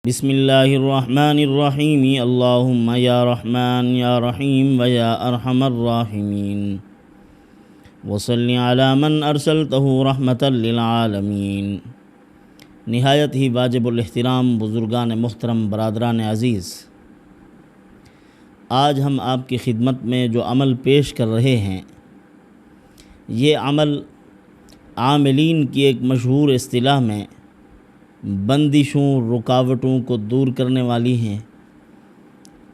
بسم اللہ الرحمن الرحیم اللہم یا رحمن یا رحیم و یا ارحم الراحمین وصلی علی من ارسلتہ رحمتا للعالمین۔ نہایت ہی واجب الاحترام بزرگان محترم، برادران عزیز، آج ہم آپ کی خدمت میں جو عمل پیش کر رہے ہیں، یہ عمل عاملین کی ایک مشہور اصطلاح میں بندشوں، رکاوٹوں کو دور کرنے والی ہیں۔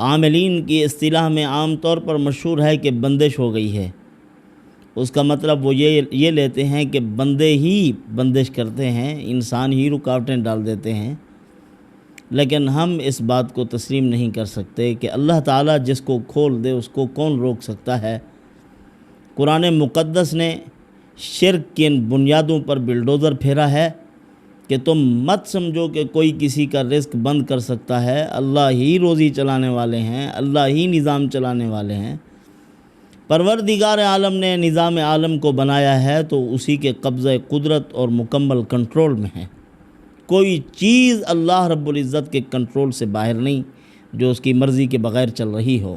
عاملین کی اصطلاح میں عام طور پر مشہور ہے کہ بندش ہو گئی ہے۔ اس کا مطلب وہ یہ لیتے ہیں کہ بندے ہی بندش کرتے ہیں، انسان ہی رکاوٹیں ڈال دیتے ہیں۔ لیکن ہم اس بات کو تسلیم نہیں کر سکتے کہ اللہ تعالیٰ جس کو کھول دے اس کو کون روک سکتا ہے۔ قرآن مقدس نے شرک کی ان بنیادوں پر بلڈوزر پھیرا ہے کہ تم مت سمجھو کہ کوئی کسی کا رزق بند کر سکتا ہے۔ اللہ ہی روزی چلانے والے ہیں، اللہ ہی نظام چلانے والے ہیں۔ پروردگار عالم نے نظام عالم کو بنایا ہے تو اسی کے قبضہ قدرت اور مکمل کنٹرول میں ہے۔ کوئی چیز اللہ رب العزت کے کنٹرول سے باہر نہیں جو اس کی مرضی کے بغیر چل رہی ہو۔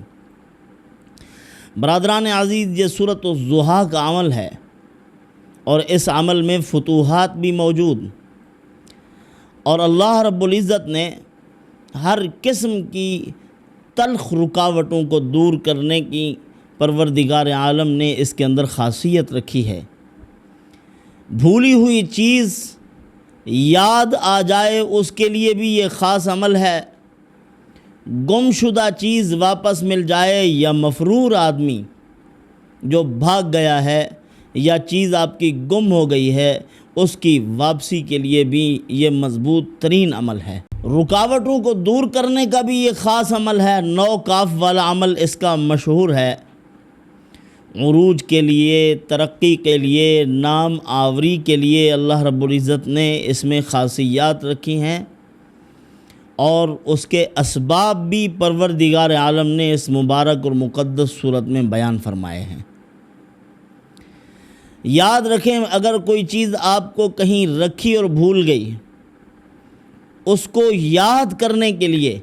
برادران عزیز، یہ سورۃ الضحیٰ کا عمل ہے اور اس عمل میں فتوحات بھی موجود، اور اللہ رب العزت نے ہر قسم کی تلخ رکاوٹوں کو دور کرنے کی پروردگار عالم نے اس کے اندر خاصیت رکھی ہے۔ بھولی ہوئی چیز یاد آ جائے اس کے لیے بھی یہ خاص عمل ہے۔ گم شدہ چیز واپس مل جائے، یا مفرور آدمی جو بھاگ گیا ہے یا چیز آپ کی گم ہو گئی ہے، اس کی واپسی کے لیے بھی یہ مضبوط ترین عمل ہے۔ رکاوٹوں کو دور کرنے کا بھی یہ خاص عمل ہے۔ 9 کاف والا عمل اس کا مشہور ہے۔ عروج کے لیے، ترقی کے لیے، نام آوری کے لیے اللہ رب العزت نے اس میں خاصیات رکھی ہیں، اور اس کے اسباب بھی پروردگار عالم نے اس مبارک اور مقدس صورت میں بیان فرمائے ہیں۔ یاد رکھیں، اگر کوئی چیز آپ کو کہیں رکھی اور بھول گئی، اس کو یاد کرنے کے لیے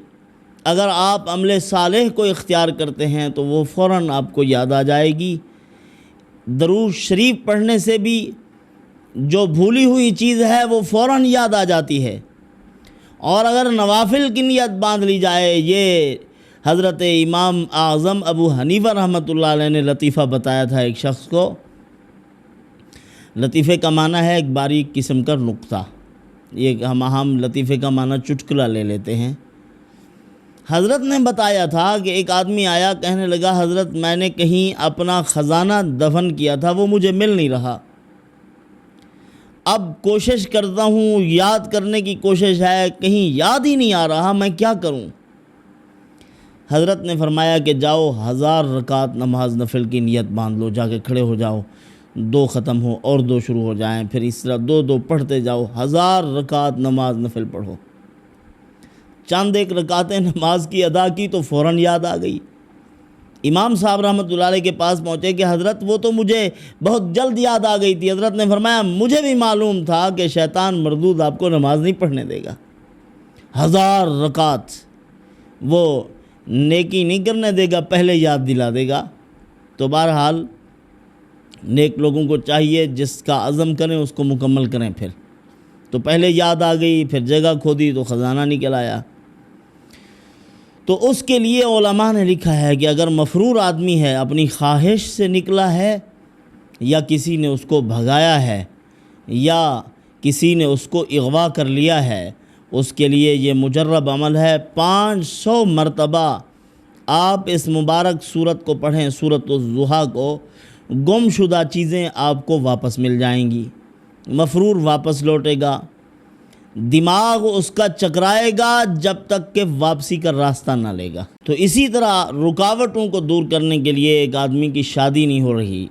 اگر آپ عمل صالح کو اختیار کرتے ہیں تو وہ فوراً آپ کو یاد آ جائے گی۔ درود شریف پڑھنے سے بھی جو بھولی ہوئی چیز ہے وہ فوراً یاد آ جاتی ہے۔ اور اگر نوافل کی نیت باندھ لی جائے، یہ حضرت امام اعظم ابو حنیفہ رحمۃ اللہ علیہ نے لطیفہ بتایا تھا ایک شخص کو۔ لطیفے کا معنی ہے ایک باریک قسم کا نقطہ۔ یہ ہم لطیفے کا معنی چٹکلا لے لیتے ہیں۔ حضرت نے بتایا تھا کہ ایک آدمی آیا، کہنے لگا حضرت میں نے کہیں اپنا خزانہ دفن کیا تھا، وہ مجھے مل نہیں رہا، اب کوشش کرتا ہوں، یاد کرنے کی کوشش ہے، کہیں یاد ہی نہیں آ رہا، میں کیا کروں؟ حضرت نے فرمایا کہ جاؤ 1000 رکعت نماز نفل کی نیت باندھ لو، جا کے کھڑے ہو جاؤ، 2 ختم ہو اور 2 شروع ہو جائیں، پھر اس طرح 2 پڑھتے جاؤ، 1000 رکعت نماز نفل پڑھو۔ چند ایک رکعتیں نماز کی ادا کی تو فوراً یاد آ گئی۔ امام صاحب رحمۃ اللہ علیہ کے پاس پہنچے کہ حضرت وہ تو مجھے بہت جلد یاد آ گئی تھی۔ حضرت نے فرمایا مجھے بھی معلوم تھا کہ شیطان مردود آپ کو نماز نہیں پڑھنے دے گا۔ 1000 رکعت وہ نیکی نہیں کرنے دے گا، پہلے یاد دلا دے گا۔ تو بہرحال نیک لوگوں کو چاہیے جس کا عزم کریں اس کو مکمل کریں۔ پھر تو پہلے یاد آ گئی، پھر جگہ کھودی تو خزانہ نکل آیا۔ تو اس کے لیے علماء نے لکھا ہے کہ اگر مفرور آدمی ہے، اپنی خواہش سے نکلا ہے، یا کسی نے اس کو بھگایا ہے، یا کسی نے اس کو اغوا کر لیا ہے، اس کے لیے یہ مجرب عمل ہے۔ 500 مرتبہ آپ اس مبارک صورت کو پڑھیں، سورۃ الضحیٰ کو، گم شدہ چیزیں آپ کو واپس مل جائیں گی، مفرور واپس لوٹے گا، دماغ اس کا چکرائے گا جب تک کہ واپسی کا راستہ نہ لے گا۔ تو اسی طرح رکاوٹوں کو دور کرنے کے لیے ایک آدمی کی شادی نہیں ہو رہی،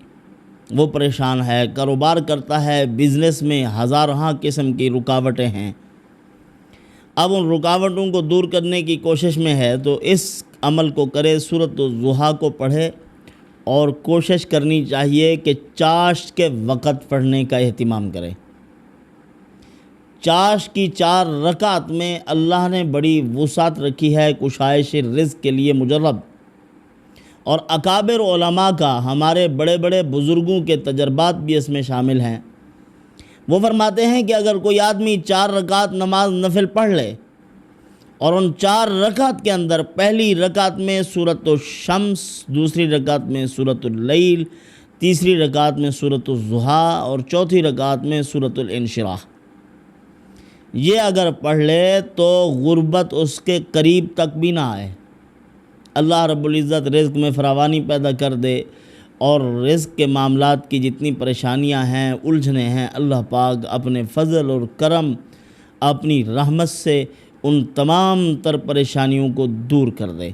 وہ پریشان ہے، کاروبار کرتا ہے، بزنس میں ہزارہا قسم کی رکاوٹیں ہیں، اب ان رکاوٹوں کو دور کرنے کی کوشش میں ہے تو اس عمل کو کرے، سورۃ الضحیٰ کو پڑھے، اور کوشش کرنی چاہیے کہ چاشت کے وقت پڑھنے کا اہتمام کرے۔ چاش کی 4 رکعت میں اللہ نے بڑی وسعت رکھی ہے کشائش رزق کے لیے مجرب، اور اکابر علماء کا، ہمارے بڑے بڑے بزرگوں کے تجربات بھی اس میں شامل ہیں۔ وہ فرماتے ہیں کہ اگر کوئی آدمی 4 رکعت نماز نفل پڑھ لے اور ان 4 رکعت کے اندر پہلی رکعت میں سورۃ الشمس، دوسری رکعت میں سورۃ اللیل، تیسری رکعت میں سورۃ الضحیٰ اور چوتھی رکعت میں سورۃ الانشراح، یہ اگر پڑھ لے تو غربت اس کے قریب تک بھی نہ آئے، اللہ رب العزت رزق میں فراوانی پیدا کر دے، اور رزق کے معاملات کی جتنی پریشانیاں ہیں، الجھنیں ہیں، اللہ پاک اپنے فضل اور کرم، اپنی رحمت سے ان تمام تر پریشانیوں کو دور کر دے۔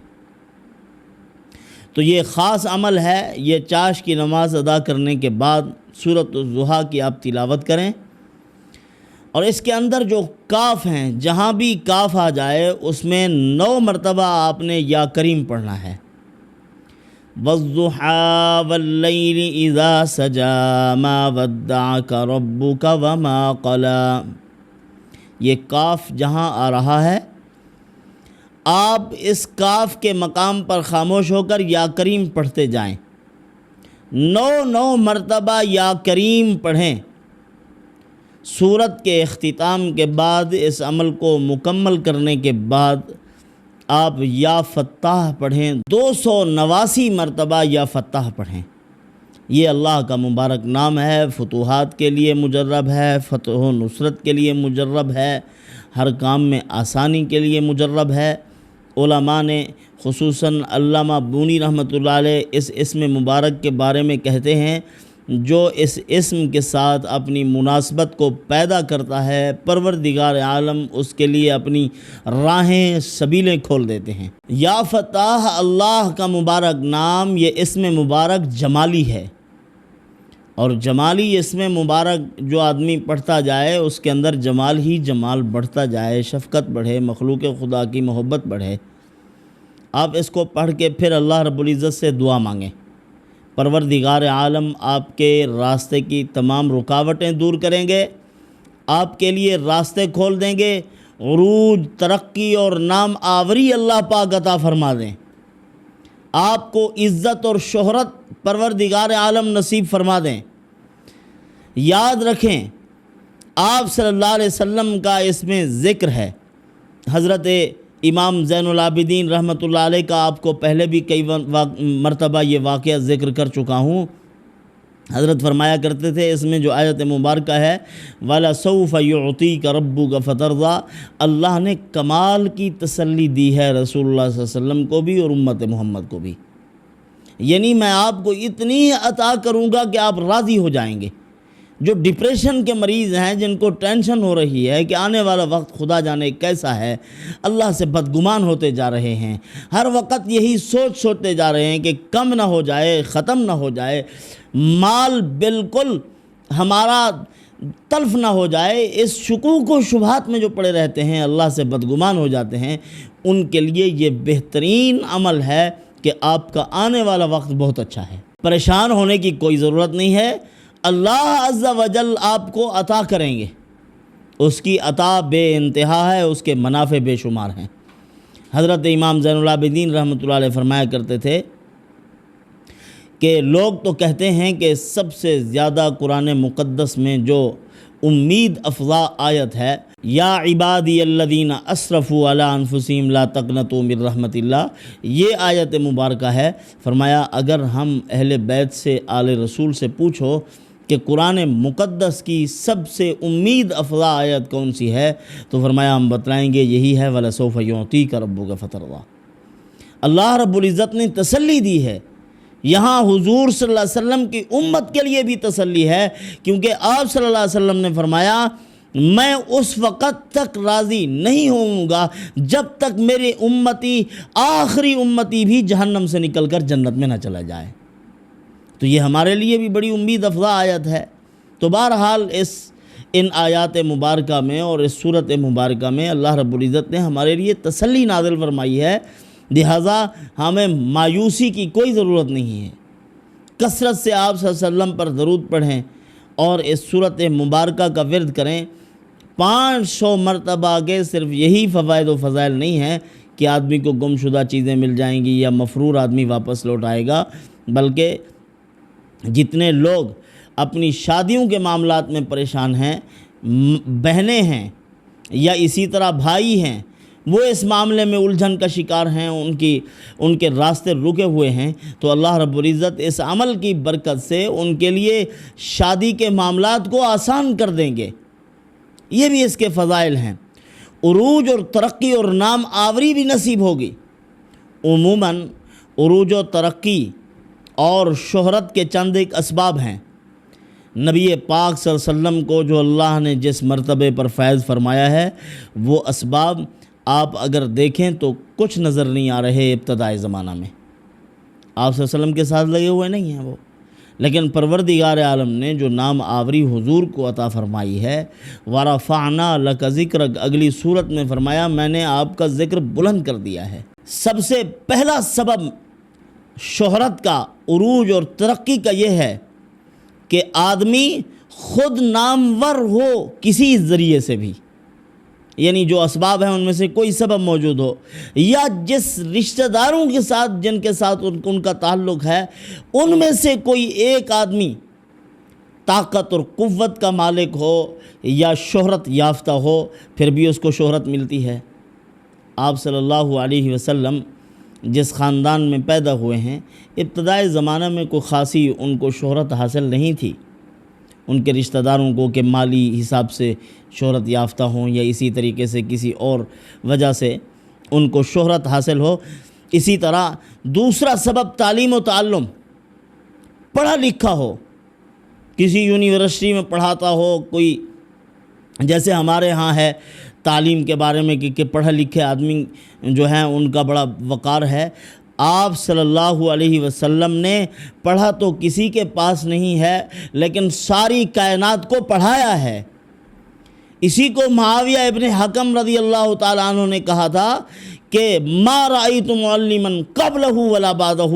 تو یہ خاص عمل ہے، یہ چاش کی نماز ادا کرنے کے بعد سورۃ الضحیٰ کی آپ تلاوت کریں، اور اس کے اندر جو کاف ہیں، جہاں بھی کاف آ جائے اس میں 9 مرتبہ آپ نے یا کریم پڑھنا ہے۔ وَالضُّحَىٰ وَاللَّيْلِ إِذَا سَجَىٰ مَا وَدَّعَكَ رَبُّكَ وَمَا قَلَىٰ، یہ کاف جہاں آ رہا ہے، آپ اس کاف کے مقام پر خاموش ہو کر یا کریم پڑھتے جائیں، 9 مرتبہ یا کریم پڑھیں۔ سورت کے اختتام کے بعد اس عمل کو مکمل کرنے کے بعد آپ یا فتاح پڑھیں، 289 مرتبہ یا فتاح پڑھیں۔ یہ اللہ کا مبارک نام ہے، فتوحات کے لیے مجرب ہے، فتح و نصرت کے لیے مجرب ہے، ہر کام میں آسانی کے لیے مجرب ہے۔ علماء نے خصوصاً علامہ بونی رحمۃ اللہ علیہ اس اسم مبارک کے بارے میں کہتے ہیں، جو اس اسم کے ساتھ اپنی مناسبت کو پیدا کرتا ہے، پروردگار عالم اس کے لیے اپنی راہیں، سبیلیں کھول دیتے ہیں۔ یا فتاح اللہ کا مبارک نام، یہ اسم مبارک جمالی ہے، اور جمالی اسم مبارک جو آدمی پڑھتا جائے اس کے اندر جمال ہی جمال بڑھتا جائے، شفقت بڑھے، مخلوق خدا کی محبت بڑھے۔ آپ اس کو پڑھ کے پھر اللہ رب العزت سے دعا مانگیں، پروردگار عالم آپ کے راستے کی تمام رکاوٹیں دور کریں گے، آپ کے لیے راستے کھول دیں گے، عروج، ترقی اور نام آوری اللہ پاک عطا فرما دیں، آپ کو عزت اور شہرت پروردگار عالم نصیب فرما دیں۔ یاد رکھیں، آپ صلی اللہ علیہ وسلم کا اس میں ذکر ہے، حضرت امام زین العابدین رحمۃ اللہ علیہ کا آپ کو پہلے بھی کئی مرتبہ یہ واقعہ ذکر کر چکا ہوں۔ حضرت فرمایا کرتے تھے، اس میں جو آیت مبارکہ ہے وَلَسَوْفَ يُعْطِيكَ رَبُّكَ فَتَرْضَىٰ، اللہ نے کمال کی تسلی دی ہے رسول اللہ صلی اللہ علیہ وسلم کو بھی اور امت محمد کو بھی، یعنی میں آپ کو اتنی عطا کروں گا کہ آپ راضی ہو جائیں گے۔ جو ڈپریشن کے مریض ہیں، جن کو ٹینشن ہو رہی ہے کہ آنے والا وقت خدا جانے کیسا ہے، اللہ سے بدگمان ہوتے جا رہے ہیں، ہر وقت یہی سوچتے جا رہے ہیں کہ کم نہ ہو جائے، ختم نہ ہو جائے، مال بالکل ہمارا تلف نہ ہو جائے، اس شکوک و شبہات میں جو پڑے رہتے ہیں، اللہ سے بدگمان ہو جاتے ہیں، ان کے لیے یہ بہترین عمل ہے کہ آپ کا آنے والا وقت بہت اچھا ہے۔ پریشان ہونے کی کوئی ضرورت نہیں ہے، اللہ عز و جل آپ کو عطا کریں گے، اس کی عطا بے انتہا ہے، اس کے منافع بے شمار ہیں۔ حضرت امام زین العابدین رحمۃ اللہ علیہ فرمایا کرتے تھے کہ لوگ تو کہتے ہیں کہ سب سے زیادہ قرآن مقدس میں جو امید افزا آیت ہے، یا عبادی الذین اسرفوا علی انفسہم لا تقنطوا من رحمت اللہ، یہ آیت مبارکہ ہے۔ فرمایا اگر ہم اہل بیت سے، آل رسول سے پوچھو کہ قرآن مقدس کی سب سے امید افزا آیت کون سی ہے، تو فرمایا ہم بتلائیں گے یہی ہے وَلَسَوْفَ يُعْطِيكَ رَبُّكَ فَتَرْضَىٰ۔ اللہ رب العزت نے تسلی دی ہے، یہاں حضور صلی اللہ علیہ وسلم کی امت کے لیے بھی تسلی ہے، کیونکہ آپ صلی اللہ علیہ وسلم نے فرمایا میں اس وقت تک راضی نہیں ہوں گا جب تک میرے امتی، آخری امتی بھی جہنم سے نکل کر جنت میں نہ چلا جائے۔ تو یہ ہمارے لیے بھی بڑی امید افزا آیت ہے۔ تو بہرحال ان آیات مبارکہ میں اور اس صورت مبارکہ میں اللہ رب العزت نے ہمارے لیے تسلی نازل فرمائی ہے، لہٰذا ہمیں مایوسی کی کوئی ضرورت نہیں ہے۔ کثرت سے آپ صلی اللہ علیہ وسلم پر درود پڑھیں اور اس صورت مبارکہ کا ورد کریں، 500 مرتبہ کے صرف یہی فوائد و فضائل نہیں ہیں کہ آدمی کو گمشدہ چیزیں مل جائیں گی یا مفرور آدمی واپس لوٹ آئے گا، بلکہ جتنے لوگ اپنی شادیوں کے معاملات میں پریشان ہیں، بہنیں ہیں یا اسی طرح بھائی ہیں، وہ اس معاملے میں الجھن کا شکار ہیں، ان کے راستے رکے ہوئے ہیں، تو اللہ رب العزت اس عمل کی برکت سے ان کے لیے شادی کے معاملات کو آسان کر دیں گے۔ یہ بھی اس کے فضائل ہیں۔ عروج اور ترقی اور نام آوری بھی نصیب ہوگی۔ عموماً عروج و ترقی اور شہرت کے چند ایک اسباب ہیں۔ نبی پاک صلی اللہ علیہ وسلم کو جو اللہ نے جس مرتبے پر فیض فرمایا ہے، وہ اسباب آپ اگر دیکھیں تو کچھ نظر نہیں آ رہے ابتدائی زمانہ میں۔ آپ صلی اللہ علیہ وسلم کے ساتھ لگے ہوئے نہیں ہیں وہ، لیکن پروردگار عالم نے جو نام آوری حضور کو عطا فرمائی ہے، وَرَفَعْنَا لَكَ ذِكْرَكَ، اگلی صورت میں فرمایا میں نے آپ کا ذکر بلند کر دیا ہے۔ سب سے پہلا سبب شہرت کا، عروج اور ترقی کا یہ ہے کہ آدمی خود نامور ہو کسی ذریعے سے بھی، یعنی جو اسباب ہیں ان میں سے کوئی سبب موجود ہو، یا جس رشتہ داروں کے ساتھ جن کے ساتھ ان کا تعلق ہے ان میں سے کوئی ایک آدمی طاقت اور قوت کا مالک ہو یا شہرت یافتہ ہو، پھر بھی اس کو شہرت ملتی ہے۔ آپ صلی اللہ علیہ وسلم جس خاندان میں پیدا ہوئے ہیں، ابتدائی زمانہ میں کوئی خاصی ان کو شہرت حاصل نہیں تھی، ان کے رشتہ داروں کو کہ مالی حساب سے شہرت یافتہ ہوں یا اسی طریقے سے کسی اور وجہ سے ان کو شہرت حاصل ہو۔ اسی طرح دوسرا سبب تعلیم و تعلم، پڑھا لکھا ہو، کسی یونیورسٹی میں پڑھاتا ہو کوئی، جیسے ہمارے ہاں ہے تعلیم کے بارے میں کہ پڑھے لکھے آدمی جو ہیں ان کا بڑا وقار ہے۔ آپ صلی اللہ علیہ وسلم نے پڑھا تو کسی کے پاس نہیں ہے، لیکن ساری کائنات کو پڑھایا ہے۔ اسی کو معاویہ ابن حکم رضی اللہ تعالیٰ عنہ نے کہا تھا کہ ما رأیت معلما قبلہ ولا بعدہ،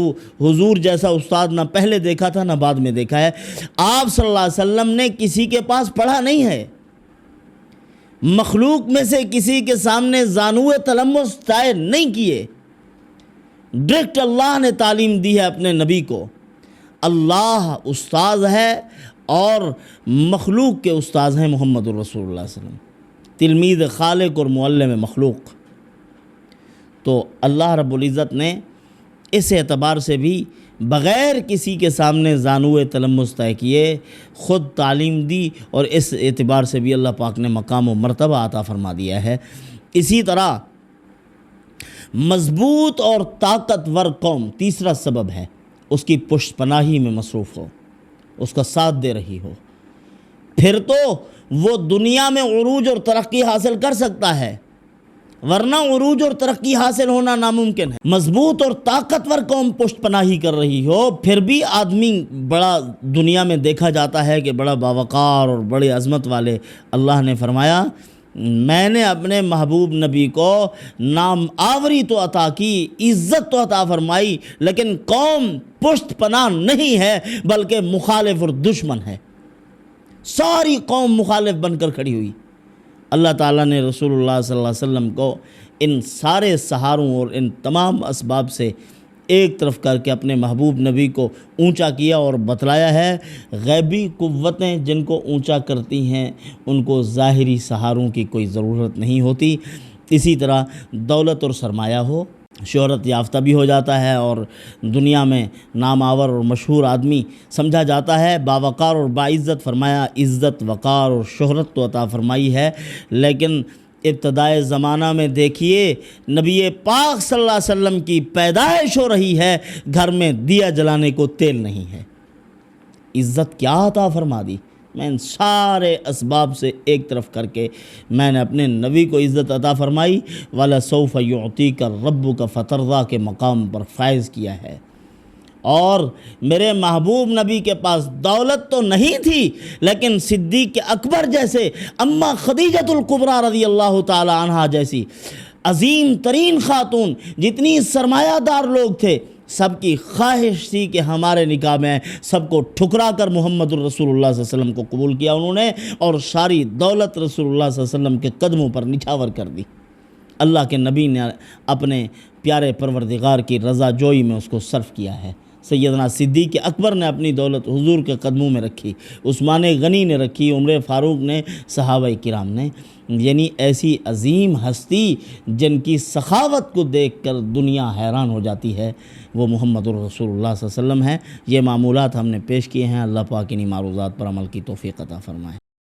حضور جیسا استاد نہ پہلے دیکھا تھا نہ بعد میں دیکھا ہے۔ آپ صلی اللہ علیہ وسلم نے کسی کے پاس پڑھا نہیں ہے، مخلوق میں سے کسی کے سامنے زانوِ تلمس طے نہیں کیے، ڈائریکٹ اللہ نے تعلیم دی ہے اپنے نبی کو۔ اللہ استاذ ہے اور مخلوق کے استاذ ہیں محمد الرسول اللہ صلی اللہ علیہ وسلم، تلمید خالق اور معلم مخلوق۔ تو اللہ رب العزت نے اس اعتبار سے بھی بغیر کسی کے سامنے زانوِ تلمس طے کیے خود تعلیم دی، اور اس اعتبار سے بھی اللہ پاک نے مقام و مرتبہ عطا فرما دیا ہے۔ اسی طرح مضبوط اور طاقتور قوم تیسرا سبب ہے، اس کی پشت پناہی میں مصروف ہو، اس کا ساتھ دے رہی ہو، پھر تو وہ دنیا میں عروج اور ترقی حاصل کر سکتا ہے، ورنہ عروج اور ترقی حاصل ہونا ناممکن ہے۔ مضبوط اور طاقتور قوم پشت پناہی کر رہی ہو، پھر بھی آدمی بڑا دنیا میں دیکھا جاتا ہے کہ بڑا باوقار اور بڑی عظمت والے۔ اللہ نے فرمایا میں نے اپنے محبوب نبی کو نام آوری تو عطا کی، عزت تو عطا فرمائی، لیکن قوم پشت پناہ نہیں ہے بلکہ مخالف اور دشمن ہے۔ ساری قوم مخالف بن کر کھڑی ہوئی۔ اللہ تعالیٰ نے رسول اللہ صلی اللہ علیہ وسلم کو ان سارے سہاروں اور ان تمام اسباب سے ایک طرف کر کے اپنے محبوب نبی کو اونچا کیا اور بتلایا ہے غیبی قوتیں جن کو اونچا کرتی ہیں ان کو ظاہری سہاروں کی کوئی ضرورت نہیں ہوتی۔ اسی طرح دولت اور سرمایہ ہو، شہرت یافتہ بھی ہو جاتا ہے اور دنیا میں نام آور اور مشہور آدمی سمجھا جاتا ہے، باوقار اور باعزت۔ فرمایا عزت، وقار اور شہرت تو عطا فرمائی ہے، لیکن ابتدائے زمانہ میں دیکھیے نبی پاک صلی اللہ علیہ وسلم کی پیدائش ہو رہی ہے، گھر میں دیا جلانے کو تیل نہیں ہے۔ عزت کیا عطا فرما دی؟ میں ان سارے اسباب سے ایک طرف کر کے میں نے اپنے نبی کو عزت عطا فرمائی، وَلَسَوْفَ يُعْطِيكَ رَبُّكَ فَتَرْضَىٰ کے مقام پر فائز کیا ہے۔ اور میرے محبوب نبی کے پاس دولت تو نہیں تھی، لیکن صدیق اکبر جیسے، اماں خدیجۃ الکبریٰ رضی اللہ تعالی عنہا جیسی عظیم ترین خاتون، جتنی سرمایہ دار لوگ تھے سب کی خواہش تھی کہ ہمارے نکاح میں سب کو ٹھکرا کر محمد الرسول اللہ صلی اللہ علیہ وسلم کو قبول کیا انہوں نے، اور ساری دولت رسول اللہ صلی اللہ علیہ وسلم کے قدموں پر نچھاور کر دی۔ اللہ کے نبی نے اپنے پیارے پروردگار کی رضا جوئی میں اس کو صرف کیا ہے۔ سیدنا صدیق اکبر نے اپنی دولت حضور کے قدموں میں رکھی، عثمان غنی نے رکھی، عمر فاروق نے، صحابہ کرام نے، یعنی ایسی عظیم ہستی جن کی سخاوت کو دیکھ کر دنیا حیران ہو جاتی ہے، وہ محمد الرسول اللہ صلی اللہ علیہ وسلم ہے۔ یہ معمولات ہم نے پیش کیے ہیں، اللہ پاک انہی معروضات پر عمل کی توفیق عطا فرمائے۔